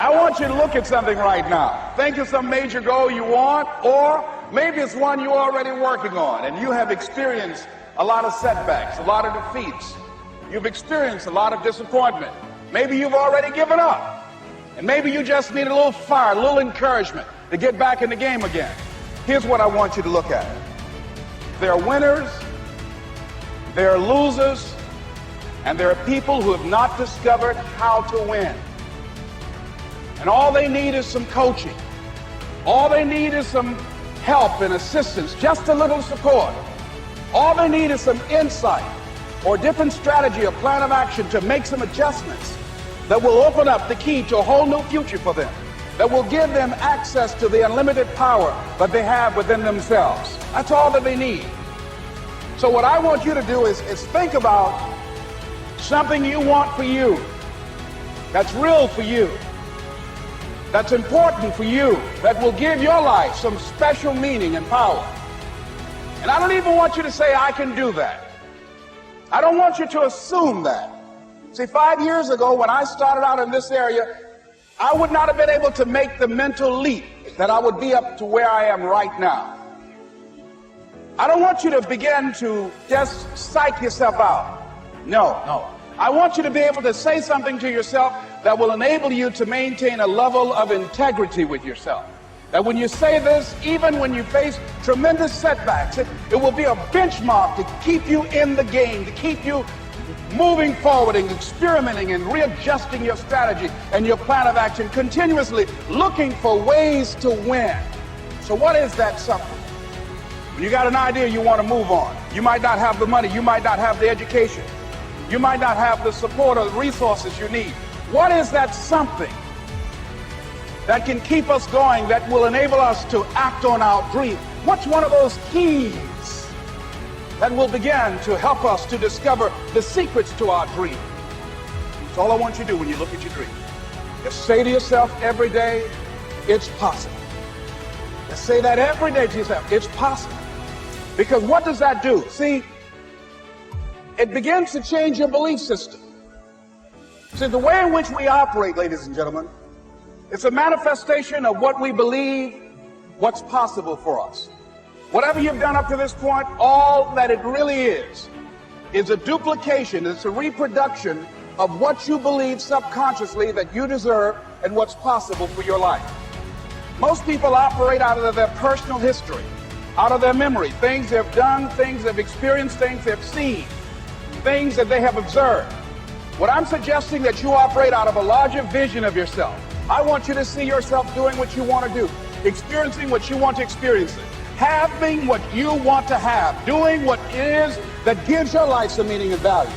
I want you to look at something right now. Think of some major goal you want, or maybe it's one you're already working on and you have experienced a lot of setbacks, a lot of defeats. You've experienced a lot of disappointment. Maybe you've already given up. And maybe you just need a little fire, a little encouragement to get back in the game again. Here's what I want you to look at. There are winners, there are losers, and there are people who have not discovered how to win. And all they need is some coaching. All they need is some help and assistance, just a little support. All they need is some insight or different strategy or plan of action to make some adjustments that will open up the key to a whole new future for them, that will give them access to the unlimited power that they have within themselves. That's all that they need. So what I want you to do is think about something you want for you, that's real for you, that's important for you, that will give your life some special meaning and power. And I don't even want you to say, I can do that. I don't want you to assume that. See, 5 years ago when I started out in this area, I would not have been able to make the mental leap that I would be up to where I am right now. I don't want you to begin to just psych yourself out. No. I want you to be able to say something to yourself that will enable you to maintain a level of integrity with yourself. That when you say this, even when you face tremendous setbacks, it will be a benchmark to keep you in the game, to keep you moving forward and experimenting and readjusting your strategy and your plan of action, continuously looking for ways to win. So what is that something? When you got an idea you want to move on, you might not have the money, you might not have the education, you might not have the support or the resources you need. What is that something that can keep us going, that will enable us to act on our dream? What's one of those keys that will begin to help us to discover the secrets to our dream? That's all I want you to do when you look at your dream. Just say to yourself every day, it's possible. Just say that every day to yourself, it's possible. Because what does that do? See, it begins to change your belief system. See, the way in which we operate, ladies and gentlemen, it's a manifestation of what we believe, what's possible for us. Whatever you've done up to this point, all that it really is a duplication, it's a reproduction of what you believe subconsciously that you deserve and what's possible for your life. Most people operate out of their personal history, out of their memory, things they've done, things they've experienced, things they've seen, things that they have observed. What I'm suggesting that you operate out of a larger vision of yourself. I want you to see yourself doing what you want to do, experiencing what you want to experience, having what you want to have, doing what it is that gives your life some meaning and value.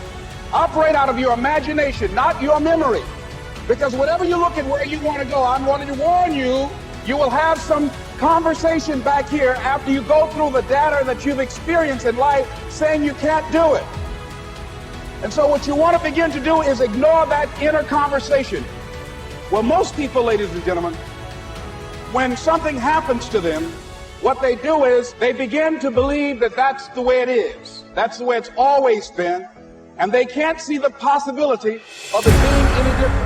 Operate out of your imagination, not your memory. Because whatever you look at where you want to go, I'm wanting to warn you, you will have some conversation back here after you go through the data that you've experienced in life saying you can't do it. And so what you want to begin to do is ignore that inner conversation. Well, most people, ladies and gentlemen, when something happens to them, what they do is they begin to believe that that's the way it is. That's the way it's always been. And they can't see the possibility of it being any different.